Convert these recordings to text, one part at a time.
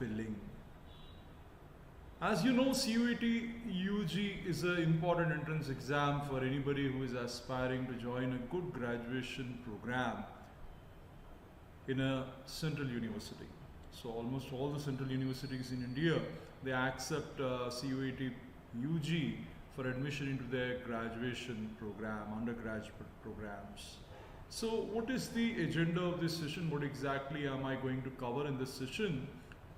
filling. As you know, CUET UG is an important entrance exam for anybody who is aspiring to join a good graduation program in a central university. So almost all the central universities in India, they accept CUET UG for admission into their graduation program, undergraduate programs. So what is the agenda of this session? What exactly am I going to cover in this session?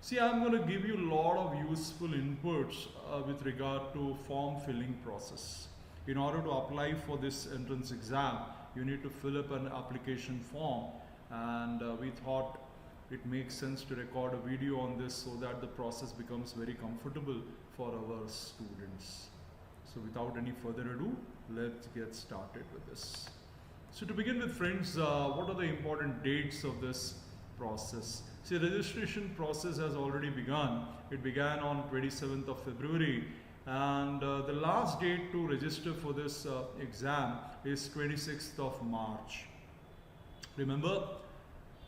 See, I'm going to give you a lot of useful inputs with regard to form filling process. In order to apply for this entrance exam, you need to fill up an application form, and we thought it makes sense to record a video on this so that the process becomes very comfortable for our students. So without any further ado, let's get started with this. So to begin with, friends, what are the important dates of this process? See, the registration process has already begun. It began on 27th of February, and the last date to register for this exam is 26th of March. Remember,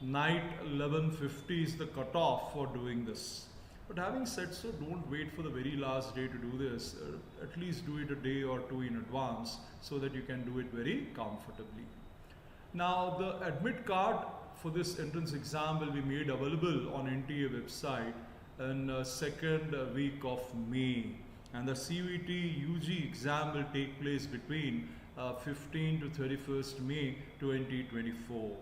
night 11:50 is the cutoff for doing this. But having said so, don't wait for the very last day to do this. At least do it a day or two in advance so that you can do it very comfortably. Now, the admit card for this entrance exam will be made available on NTA website in the second week of May, and the CUET UG exam will take place between 15 to 31st May 2024.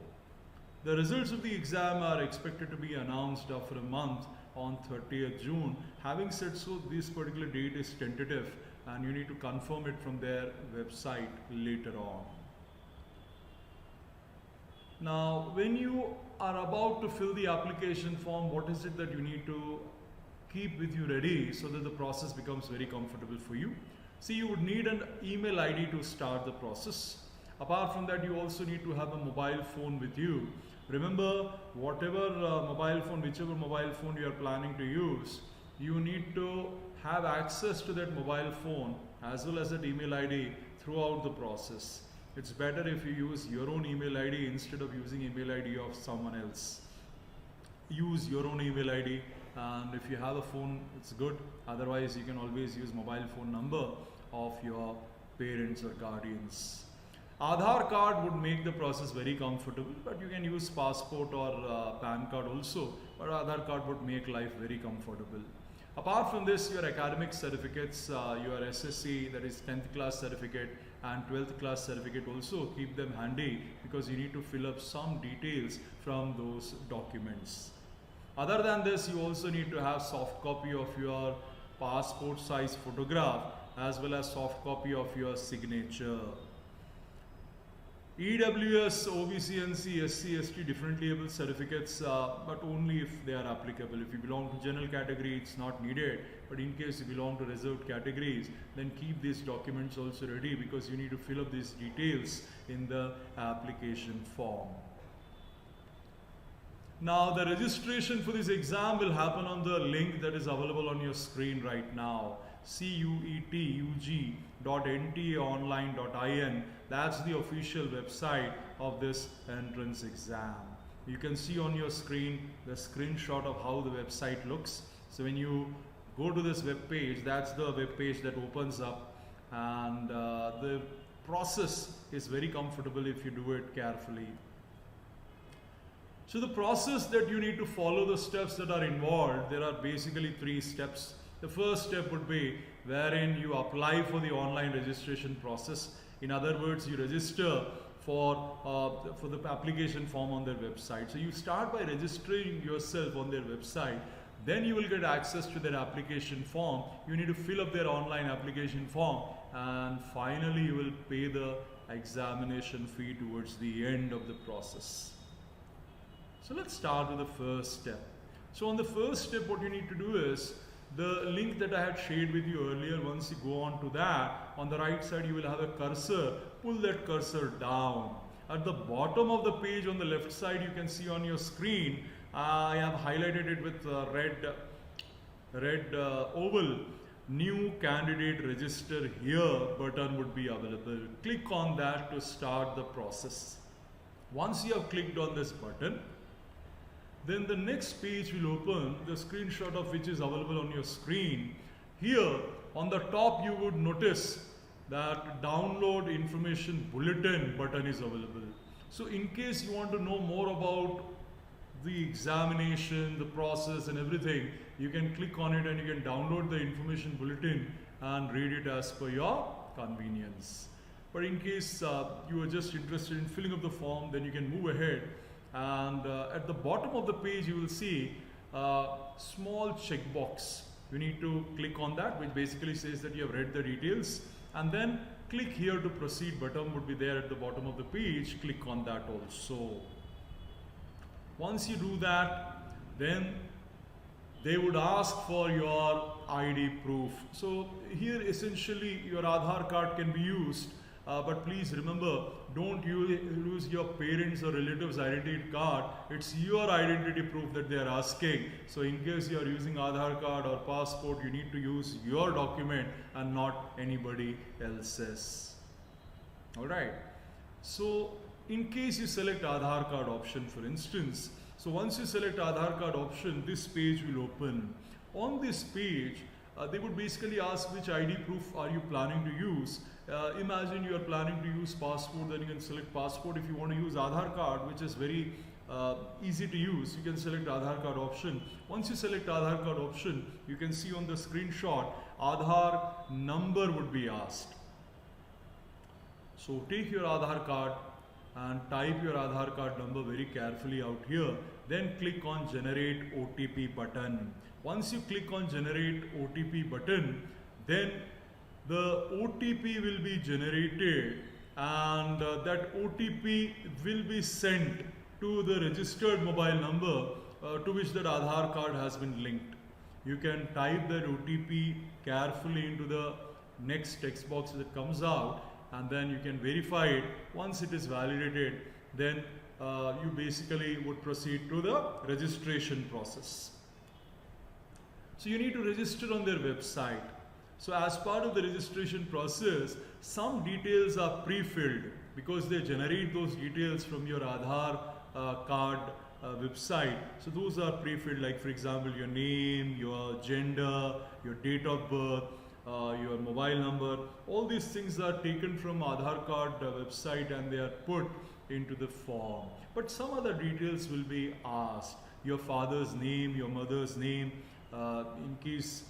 The results of the exam are expected to be announced after a month on 30th June. Having said so, this particular date is tentative and you need to confirm it from their website later on. Now, when you are about to fill the application form, what is it that you need to keep with you ready so that the process becomes very comfortable for you? See, you would need an email ID to start the process. Apart from that, you also need to have a mobile phone with you. Remember, whichever mobile phone you are planning to use, you need to have access to that mobile phone as well as that email ID throughout the process. It's better if you use your own email ID instead of using email ID of someone else. Use your own email ID, and if you have a phone, it's good. Otherwise, you can always use mobile phone number of your parents or guardians. Aadhaar card would make the process very comfortable, but you can use passport or PAN card also, but Aadhaar card would make life very comfortable. Apart from this, your academic certificates, your SSC, that is 10th class certificate, and 12th class certificate also, keep them handy because you need to fill up some details from those documents. Other than this, you also need to have soft copy of your passport size photograph as well as soft copy of your signature. EWS, OBC, NC, SC, ST differently able certificates, but only if they are applicable. If you belong to general category, it's not needed. But in case you belong to reserved categories, then keep these documents also ready because you need to fill up these details in the application form. Now, the registration for this exam will happen on the link that is available on your screen right now. CUETUG.ntaonline.in. That's the official website of this entrance exam. You can see on your screen the screenshot of how the website looks. So when you go to this web page, that's the web page that opens up, and the process is very comfortable if you do it carefully. So the process that you need to follow, the steps that are involved, there are basically 3 steps. The first step would be wherein you apply for the online registration process. In other words, you register for the application form on their website. So you start by registering yourself on their website. Then you will get access to their application form. You need to fill up their online application form, and finally you will pay the examination fee towards the end of the process. So let's start with the first step. So on the first step, what you need to do is the link that I had shared with you earlier. Once you go on to that, on the right side you will have a cursor. Pull that cursor down. At the bottom of the page on the left side, you can see on your screen, I have highlighted it with red oval. New candidate register here button would be available. Click on that to start the process. Once you have clicked on this button, Then the next page will open, the screenshot of which is available on your screen. Here on the top you would notice that download information bulletin button is available. So in case you want to know more about the examination, the process and everything, you can click on it and you can download the information bulletin and read it as per your convenience. But in case you are just interested in filling up the form, then you can move ahead, and at the bottom of the page you will see a small checkbox. You need to click on that, which basically says that you have read the details, and then click here to proceed button would be there at the bottom of the page. Click on that also. Once you do that, then they would ask for your ID proof. So here essentially your Aadhaar card can be used, but please remember, don't use your parents or relatives' identity card. It's your identity proof that they are asking. So in case you are using Aadhaar card or passport, you need to use your document and not anybody else's. Alright. So in case you select Aadhaar card option, for instance, so once you select Aadhaar card option, this page will open. On this page, they would basically ask which ID proof are you planning to use. Imagine you are planning to use passport, then you can select passport. If you want to use Aadhaar card, which is very easy to use, you can select Aadhaar card option. Once you select Aadhaar card option, you can see on the screenshot, Aadhaar number would be asked. So take your Aadhaar card and type your Aadhaar card number very carefully out here. Then click on generate OTP button. Once you click on generate OTP button, then the OTP will be generated, and that OTP will be sent to the registered mobile number to which that Aadhaar card has been linked. You can type that OTP carefully into the next text box that comes out, and then you can verify it. Once it is validated, then you basically would proceed to the registration process. So you need to register on their website. So as part of the registration process, some details are pre-filled because they generate those details from your Aadhaar card website. So those are pre-filled, like for example your name, your gender, your date of birth, your mobile number. All these things are taken from Aadhaar card website and they are put into the form. But some other details will be asked. Your father's name, your mother's name, in case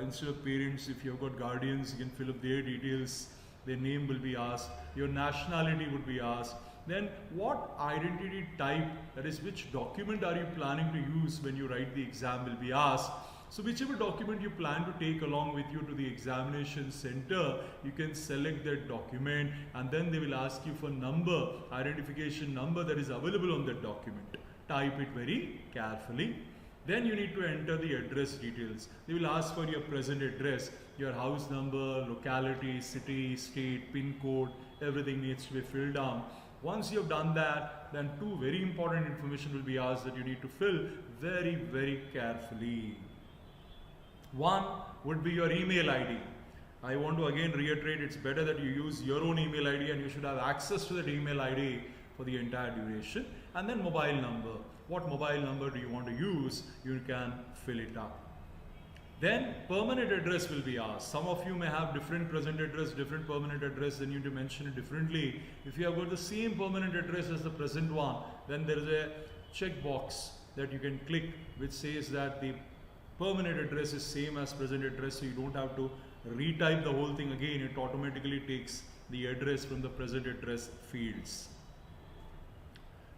instead of parents, if you've got guardians, you can fill up their details. Their name will be asked. Your nationality would be asked. Then what identity type, that is which document are you planning to use when you write the exam, will be asked. So whichever document you plan to take along with you to the examination center, you can select that document, and then they will ask you for number, identification number that is available on that document. Type it very carefully. Then you need to enter the address details. They will ask for your present address, your house number, locality, city, state, pin code, everything needs to be filled down. Once you have done that, then two very important information will be asked that you need to fill very, very carefully. One would be your email ID. I want to again reiterate, it's better that you use your own email ID, and you should have access to that email ID for the entire duration. And then mobile number. What mobile number do you want to use? You can fill it up. Then permanent address will be asked. Some of you may have different present address, different permanent address, then you need to mention it differently. If you have got the same permanent address as the present one, then there is a checkbox that you can click which says that the permanent address is same as present address, so you don't have to retype the whole thing again. It automatically takes the address from the present address fields.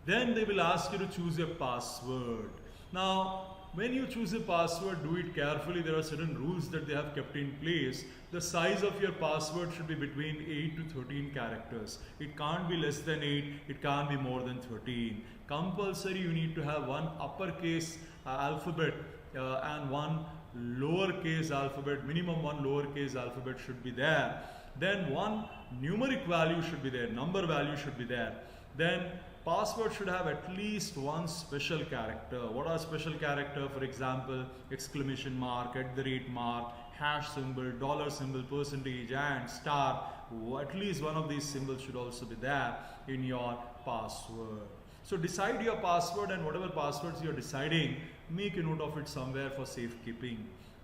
Then they will ask you to choose a password. Now, when you choose a password, do it carefully. There are certain rules that they have kept in place. The size of your password should be between 8 to 13 characters. It can't be less than 8, it can't be more than 13. Compulsory, you need to have one uppercase alphabet and one lowercase alphabet. Minimum one lowercase alphabet should be there. Then one numeric value should be there, number value should be there. Then password should have at least one special character. What are special character? For example, exclamation mark, @ hash symbol, dollar symbol, percentage, and star. At least one of these symbols should also be there in your password. So decide your password, and whatever passwords you're deciding, make a note of it somewhere for safekeeping.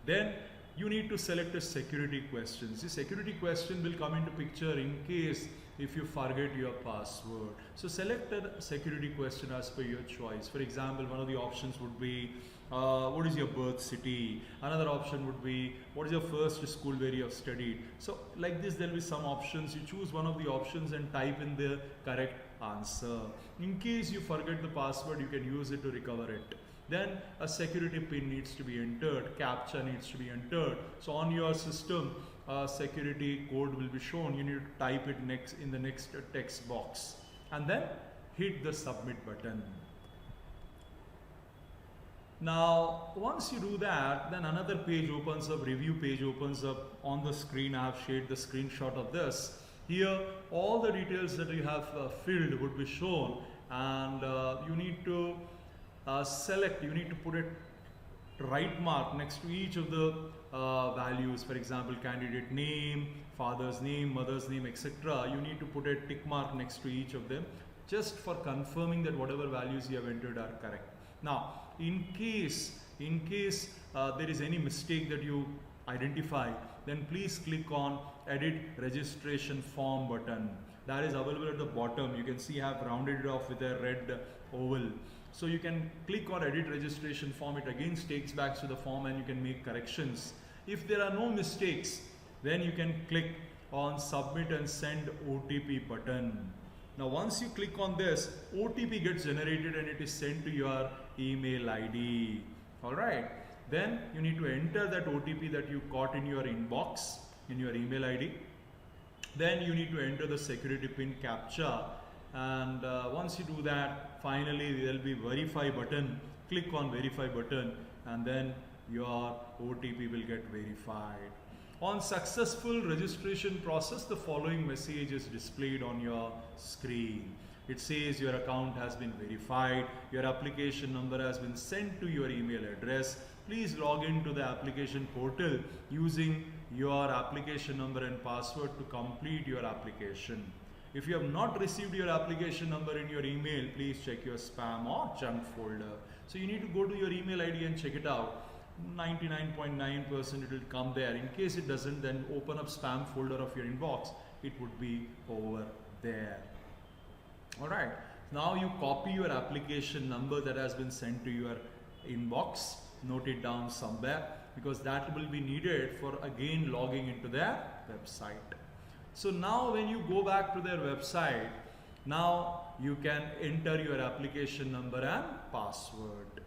Then you need to select a security question. The security question will come into picture in case if you forget your password. So select a security question as per your choice. For example, one of the options would be what is your birth city? Another option would be what is your first school where you have studied? So like this, there will be some options. You choose one of the options and type in the correct answer. In case you forget the password, you can use it to recover it. Then a security pin needs to be entered, captcha needs to be entered. So on your system, security code will be shown. You need to type it next in the next text box, and then hit the submit button. Now once you do that, then another page opens up, review page opens up on the screen. I have shared the screenshot of this. Here all the details that you have filled would be shown, and you need to select, you need to put a right mark next to each of the values. For example, candidate name, father's name, mother's name, etc. You need to put a tick mark next to each of them, just for confirming that whatever values you have entered are correct. Now in case there is any mistake that you identify, then please click on edit registration form button. That is available at the bottom. You can see I have rounded it off with a red oval. So you can click on edit registration form. It again takes back to the form, and you can make corrections. If there are no mistakes, then you can click on submit and send OTP button. Now once you click on this, OTP gets generated and it is sent to your email ID. Alright, then you need to enter that OTP that you got in your inbox, in your email ID. Then you need to enter the security pin captcha, and once you do that, finally there will be verify button. Click on verify button, and then your OTP will get verified. On successful registration process, the following message is displayed on your screen. It says your account has been verified, your application number has been sent to your email address. Please log into the application portal using your application number and password to complete your application. If you have not received your application number in your email, please check your spam or junk folder. So you need to go to your email ID and check it out. 99.9% it will come there. In case it doesn't, then open up spam folder of your inbox. It would be over there. Alright, now you copy your application number that has been sent to your inbox. Note it down somewhere, because that will be needed for again logging into their website. So now when you go back to their website, now you can enter your application number and password.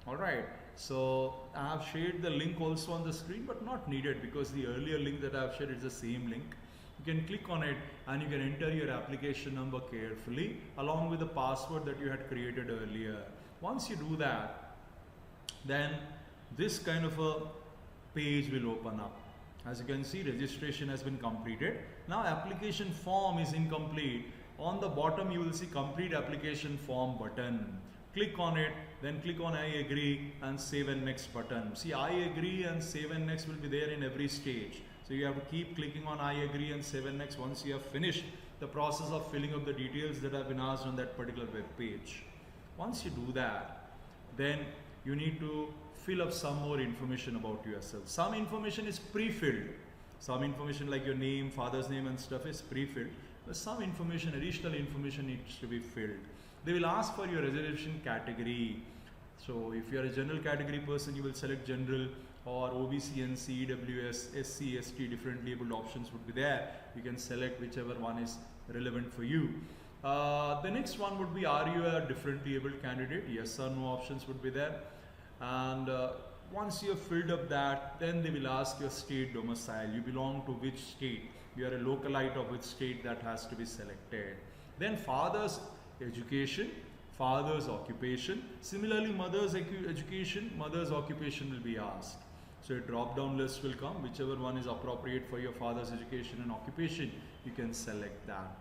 Alright, so I have shared the link also on the screen, but not needed, because the earlier link that I have shared is the same link. You can click on it and you can enter your application number carefully along with the password that you had created earlier. Once you do that, then this kind of a page will open up. As you can see, registration has been completed. Now application form is incomplete. On the bottom you will see complete application form button. Click on it, then click on I agree and save and next button. See, I agree and save and next will be there in every stage. So you have to keep clicking on I agree and save and next once you have finished the process of filling up the details that have been asked on that particular web page. Once you do that, then you need to fill up some more information about yourself. Some information is pre-filled. Some information like your name, father's name and stuff is pre-filled. But some information, additional information needs to be filled. They will ask for your reservation category. So if you are a general category person, you will select general, or OBC, NC, EWS, SC, ST, different labeled options would be there. You can select whichever one is relevant for you. The next one would be, are you a differently abled candidate? Yes or no options would be there. And once you have filled up that, then they will ask your state domicile. You belong to which state? You are a localite of which state, that has to be selected. Then father's education, father's occupation. Similarly, mother's education, mother's occupation will be asked. So a drop down list will come, whichever one is appropriate for your father's education and occupation, you can select that.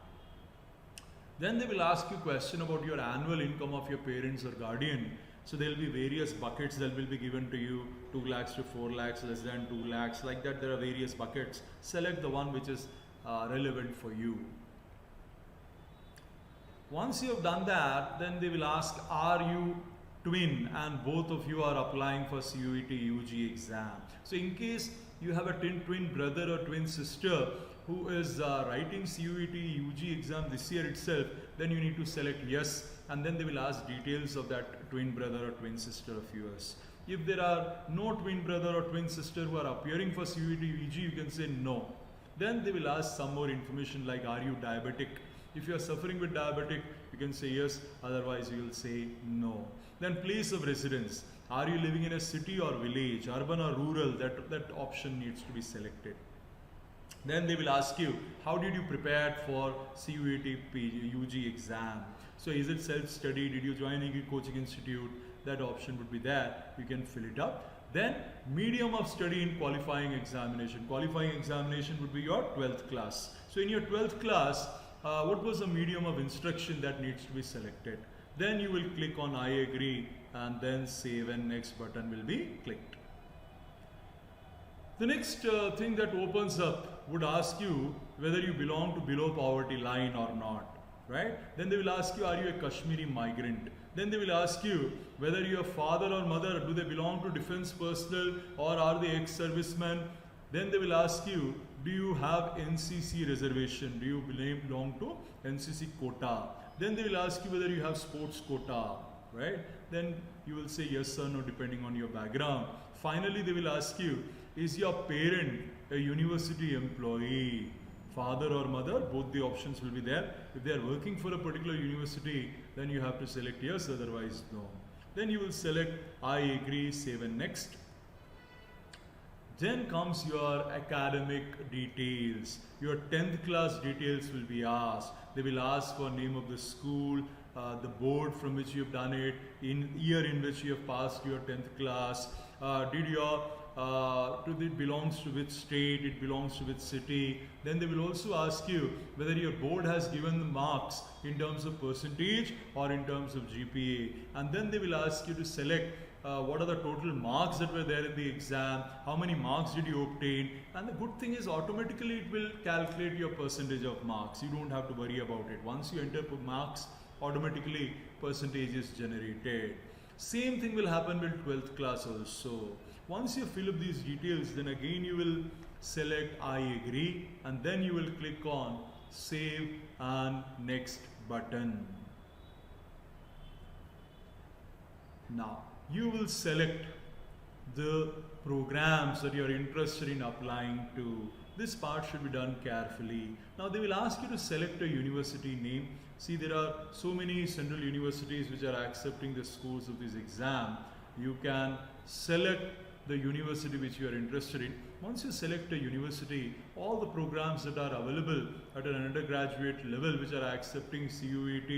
Then they will ask you a question about your annual income of your parents or guardian. So there will be various buckets that will be given to you, 2 lakhs to 4 lakhs, less than 2 lakhs, like that there are various buckets. Select the one which is relevant for you. Once you have done that, then they will ask, are you twin, and both of you are applying for CUET UG exam. So in case you have a twin brother or twin sister who is writing CUET UG exam this year itself, then you need to select yes, and then they will ask details of that twin brother or twin sister of yours. If there are no twin brother or twin sister who are appearing for CUET UG, you can say no. Then they will ask some more information like, are you diabetic? If you are suffering with diabetic, you can say yes, otherwise you will say no. Then place of residence. Are you living in a city or village, urban or rural? That option needs to be selected. Then they will ask you, how did you prepare for CUET UG exam? So is it self-study? Did you join a coaching institute? That option would be there. You can fill it up. Then medium of study in qualifying examination. Qualifying examination would be your 12th class. So in your 12th class, what was the medium of instruction that needs to be selected? Then you will click on I agree, and then save and next button will be clicked. The next thing that opens up would ask you whether you belong to below poverty line or not, right? Then they will ask you, are you a Kashmiri migrant? Then they will ask you whether your father or mother, do they belong to defense personnel or are they ex-servicemen? Then they will ask you, do you have NCC reservation? Do you belong to NCC quota? Then they will ask you whether you have sports quota, right? Then you will say yes or no depending on your background. Finally, they will ask you, is your parent a university employee? Father or mother, both the options will be there. If they are working for a particular university, then you have to select yes, otherwise no. Then you will select I agree, save and next. Then comes your academic details. Your 10th class details will be asked. They will ask for name of the school, the board from which you have done it, in year in which you have passed your 10th class, it belongs to which state, it belongs to which city. Then they will also ask you whether your board has given the marks in terms of percentage or in terms of GPA. And then they will ask you to select what are the total marks that were there in the exam, how many marks did you obtain, and the good thing is automatically it will calculate your percentage of marks. You don't have to worry about it. Once you enter marks, automatically percentage is generated. Same thing will happen with 12th class also. Once you fill up these details, then again you will select I agree, and then you will click on save and next button. Now you will select the programs that you are interested in applying to. This part should be done carefully. Now they will ask you to select a university name. See, there are so many central universities which are accepting the scores of this exam. You can select the university which you are interested in. Once you select a university, all the programs that are available at an undergraduate level which are accepting CUET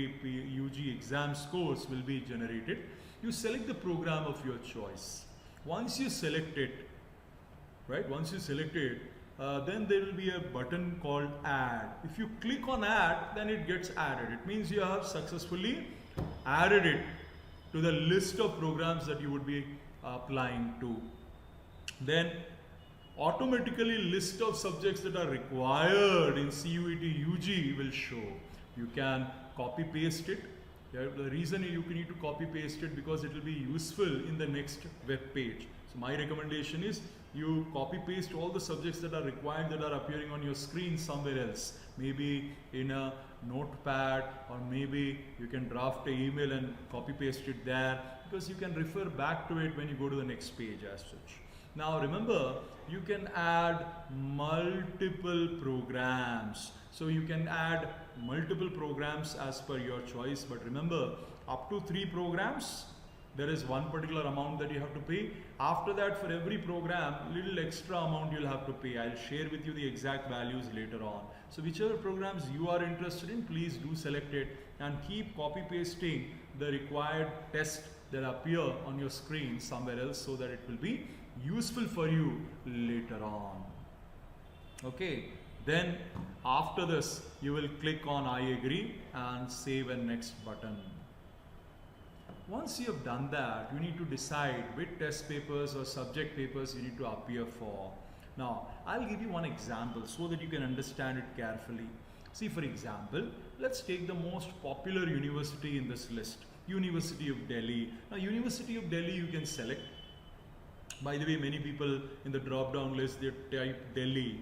UG exam scores will be generated. You select the program of your choice. Once you select it, right? Once you select it, then there will be a button called add. If you click on add, then it gets added. It means you have successfully added it to the list of programs that you would be applying to. Then automatically list of subjects that are required in CUET UG will show. You can copy paste it. The reason you need to copy paste it because it will be useful in the next web page. So my recommendation is you copy paste all the subjects that are required that are appearing on your screen somewhere else. Maybe in a notepad, or maybe you can draft an email and copy paste it there, because you can refer back to it when you go to the next page as such. Now remember, you can add multiple programs. So you can add multiple programs as per your choice, but remember, up to 3 programs, there is one particular amount that you have to pay. After that, for every program, little extra amount you'll have to pay. I'll share with you the exact values later on. So whichever programs you are interested in, please do select it and keep copy pasting the required test that appear on your screen somewhere else so that it will be useful for you later on. Okay, then after this you will click on I agree and save and next button. Once you have done that, you need to decide which test papers or subject papers you need to appear for. Now I'll give you one example so that you can understand it carefully. See, for example, let's take the most popular university in this list, University of Delhi. Now, University of Delhi you can select. By the way, many people in the drop down list, they type Delhi,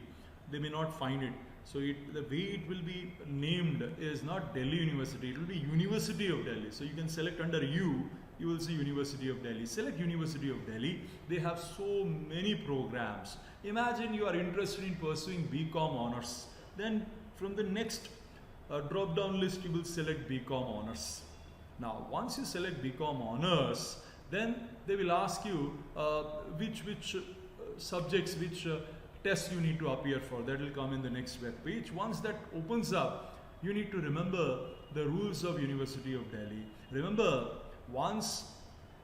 they may not find it. So the way it will be named is not Delhi University, it will be University of Delhi. So you can select under U, you will see University of Delhi. Select University of Delhi. They have so many programs. Imagine you are interested in pursuing BCom honors. Then from the next drop down list you will select BCom honors. Now once you select BCom honors, then they will ask you which subjects, which tests you need to appear for. That will come in the next web page. Once that opens up, you need to remember the rules of University of Delhi. Remember, once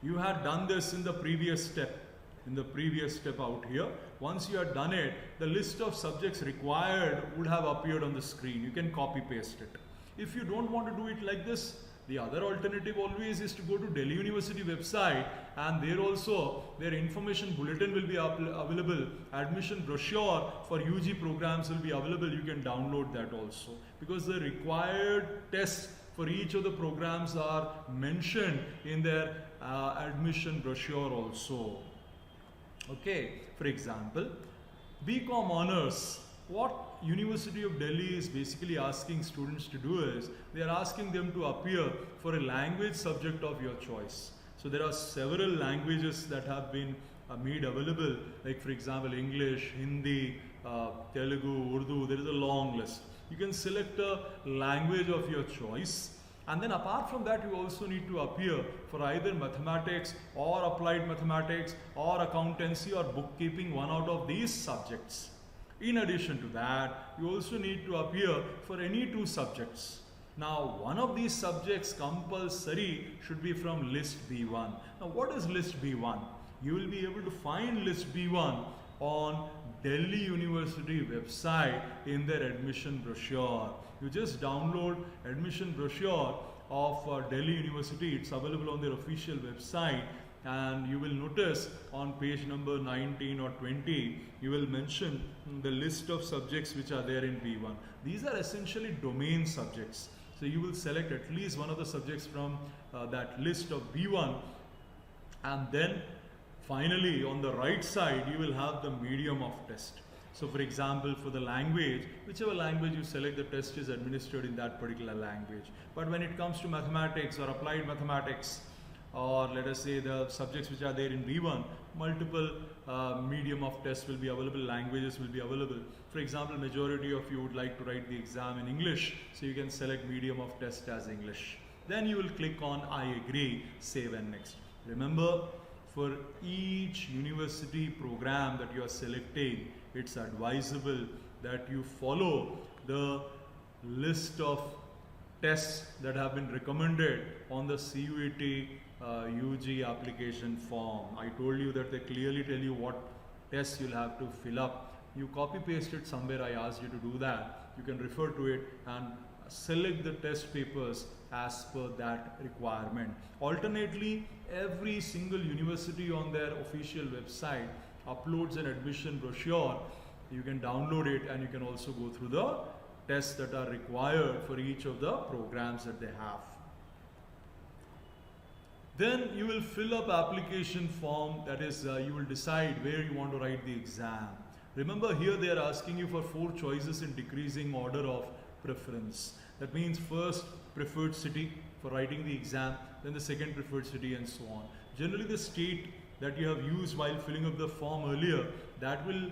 you had done this in the previous step out here, once you had done it, the list of subjects required would have appeared on the screen. You can copy paste it. If you don't want to do it like this, the other alternative always is to go to Delhi University website, and there also their information bulletin will be available. Admission brochure for UG programs will be available. You can download that also, because the required tests for each of the programs are mentioned in their admission brochure also. Okay, for example, BCom honors. What University of Delhi is basically asking students to do is, they are asking them to appear for a language subject of your choice. So there are several languages that have been made available, like for example English, Hindi, Telugu, Urdu. There is a long list. You can select a language of your choice, and then apart from that you also need to appear for either mathematics or applied mathematics or accountancy or bookkeeping, one out of these subjects. In addition to that, you also need to appear for any two subjects. Now, one of these subjects compulsory should be from list B1. Now, what is list B1? You will be able to find list B1 on Delhi University website in their admission brochure. You just download admission brochure of Delhi University. It's available on their official website. And you will notice on page number 19 or 20, you will mention the list of subjects which are there in B1. These are essentially domain subjects. So you will select at least one of the subjects from that list of B1, and then finally on the right side you will have the medium of test. So for example, for the language, whichever language you select, the test is administered in that particular language. But when it comes to mathematics or applied mathematics, or let us say the subjects which are there in B1, multiple medium of tests will be available, languages will be available. For example, majority of you would like to write the exam in English, so you can select medium of test as English. Then you will click on I agree, save and next. Remember, for each university program that you are selecting, it's advisable that you follow the list of tests that have been recommended on the CUET UG application form. I told you that they clearly tell you what tests you'll have to fill up. You copy paste it somewhere, I asked you to do that. You can refer to it and select the test papers as per that requirement. Alternately, every single university on their official website uploads an admission brochure. You can download it and you can also go through the tests that are required for each of the programs that they have. Then you will fill up application form, that is you will decide where you want to write the exam. Remember, here they are asking you for 4 choices in decreasing order of preference. That means first preferred city for writing the exam, then the second preferred city, and so on. Generally the state that you have used while filling up the form earlier, that will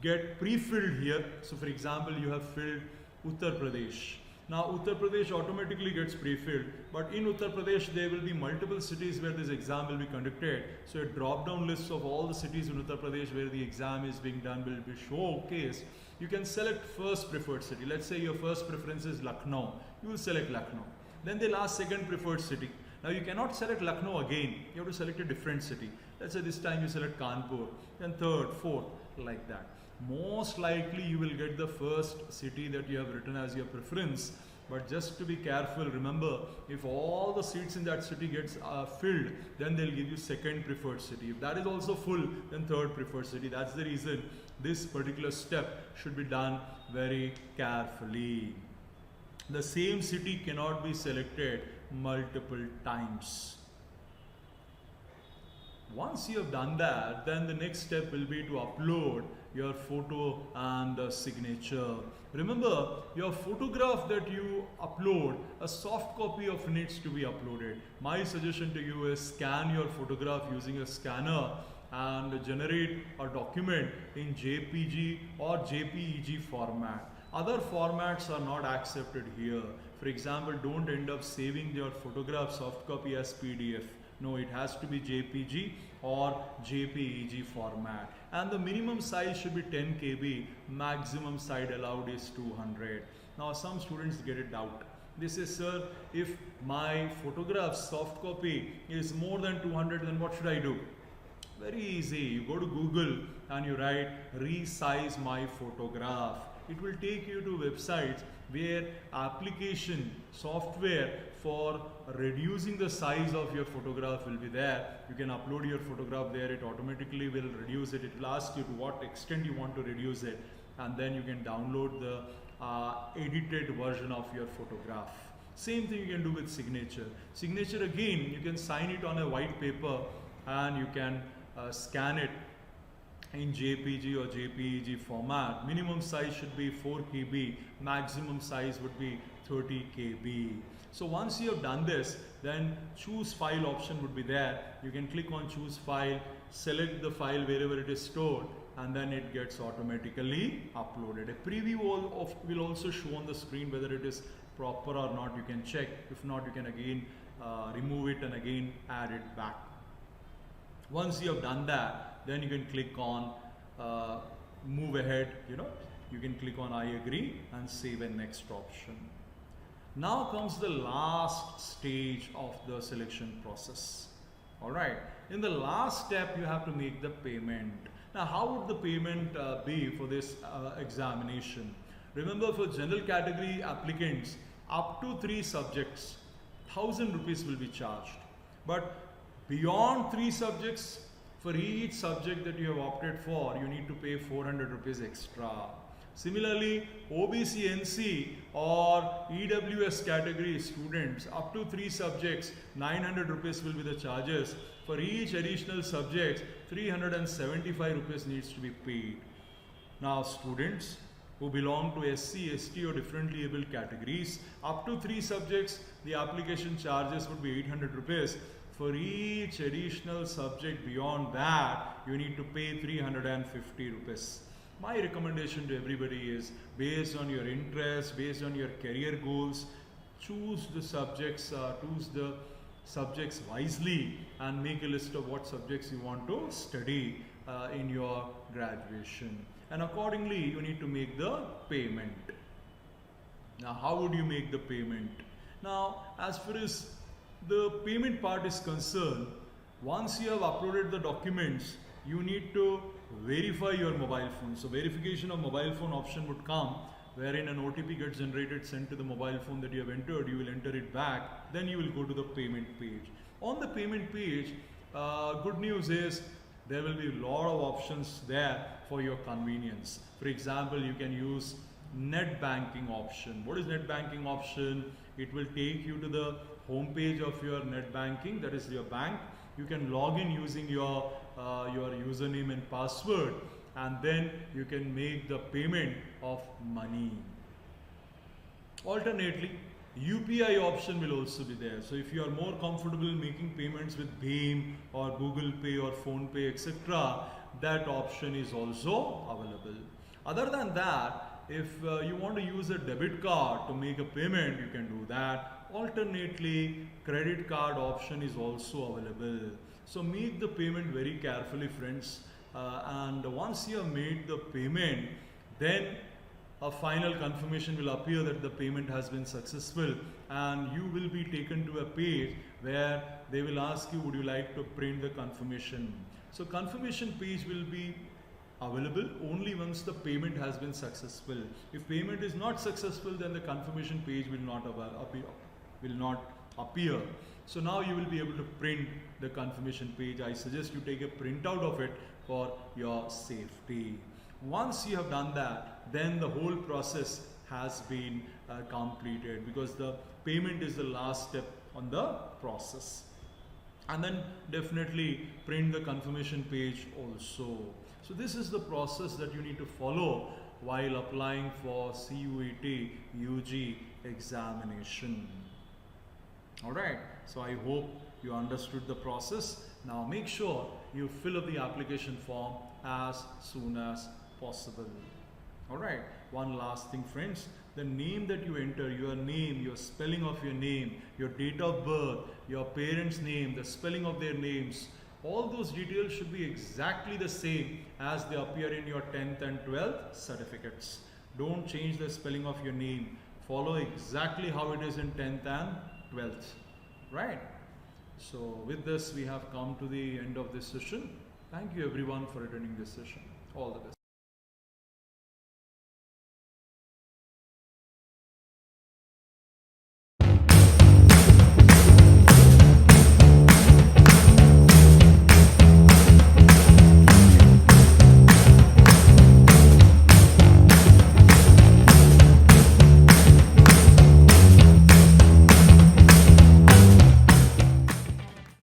get pre-filled here. So for example, you have filled Uttar Pradesh. Now Uttar Pradesh automatically gets pre-filled, but in Uttar Pradesh there will be multiple cities where this exam will be conducted. So a drop-down list of all the cities in Uttar Pradesh where the exam is being done will be showcased. You can select first preferred city. Let's say your first preference is Lucknow. You will select Lucknow. Then they'll ask second preferred city. Now you cannot select Lucknow again. You have to select a different city. Let's say this time you select Kanpur, then third, fourth, like that. Most likely you will get the first city that you have written as your preference, but just to be careful, remember, if all the seats in that city gets filled, then they'll give you second preferred city. If that is also full, then third preferred city. That's the reason this particular step should be done very carefully. The same city cannot be selected multiple times. Once you have done that, then the next step will be to upload your photo and the signature. Remember, your photograph that you upload, a soft copy of it needs to be uploaded. My suggestion to you is scan your photograph using a scanner and generate a document in JPG or JPEG format. Other formats are not accepted here. For example, don't end up saving your photograph soft copy as PDF. No, it has to be JPG or JPEG format. And the minimum size should be 10 KB, maximum size allowed is 200. Now some students get a doubt. They say, sir, if my photograph soft copy is more than 200, then what should I do? Very easy. You go to Google and you write resize my photograph. It will take you to websites where application software for reducing the size of your photograph will be there. You can upload your photograph there. It automatically will reduce it. It will ask you to what extent you want to reduce it, and then you can download the edited version of your photograph. Same thing you can do with signature. Signature, again, you can sign it on a white paper and you can scan it in JPG or JPEG format. Minimum size should be 4 KB, maximum size would be 30 KB. So once you have done this, then choose file option would be there. You can click on choose file, select the file wherever it is stored, and then it gets automatically uploaded. A preview will also show on the screen whether it is proper or not. You can check. If not, you can again remove it and again add it back. Once you have done that, then you can click on move ahead. You can click on I agree and save a next option. Now comes the last stage of the selection process. Alright, in the last step you have to make the payment. Now how would the payment be for this examination? Remember, for general category applicants up to 3 subjects, 1000 rupees will be charged. But beyond 3 subjects, for each subject that you have opted for, you need to pay 400 rupees extra. Similarly, OBC, NC or EWS category students up to 3 subjects, 900 rupees will be the charges. For each additional subject, 375 rupees needs to be paid. Now students who belong to SC, ST or differently able categories, up to 3 subjects, the application charges would be 800 rupees. For each additional subject beyond that, you need to pay 350 rupees. My recommendation to everybody is, based on your interest, based on your career goals, choose the subjects wisely and make a list of what subjects you want to study in your graduation. And accordingly, you need to make the payment. Now, how would you make the payment? Now, as far as the payment part is concerned, once you have uploaded the documents, you need to verify your mobile phone. So verification of mobile phone option would come, wherein an OTP gets generated, sent to the mobile phone that you have entered. You will enter it back, then you will go to the payment page. On the payment page, good news is there will be a lot of options there for your convenience. For example, you can use net banking option. What is net banking option? It will take you to the home page of your net banking, that is your bank. You can log in using your username and password, and then you can make the payment of money. Alternately, UPI option will also be there. So if you are more comfortable making payments with Bheem or Google Pay or Phone Pay, etc., that option is also available. Other than that, if you want to use a debit card to make a payment, you can do that. Alternately, credit card option is also available. So make the payment very carefully, friends. And once you have made the payment, then a final confirmation will appear that the payment has been successful, and you will be taken to a page where they will ask you, would you like to print the confirmation? So confirmation page will be available only once the payment has been successful. If payment is not successful, then the confirmation page will not appear. So now you will be able to print the confirmation page. I suggest you take a printout of it for your safety. Once you have done that, then the whole process has been completed, because the payment is the last step on the process. And then definitely print the confirmation page also. So this is the process that you need to follow while applying for CUET UG examination. Alright, so I hope you understood the process. Now make sure you fill up the application form as soon as possible. Alright, one last thing friends, the name that you enter, your name, your spelling of your name, your date of birth, your parents' name, the spelling of their names, all those details should be exactly the same as they appear in your 10th and 12th certificates. Don't change the spelling of your name. Follow exactly how it is in 10th and 12th. Right? So with this we have come to the end of this session. Thank you everyone for attending this session. All the best.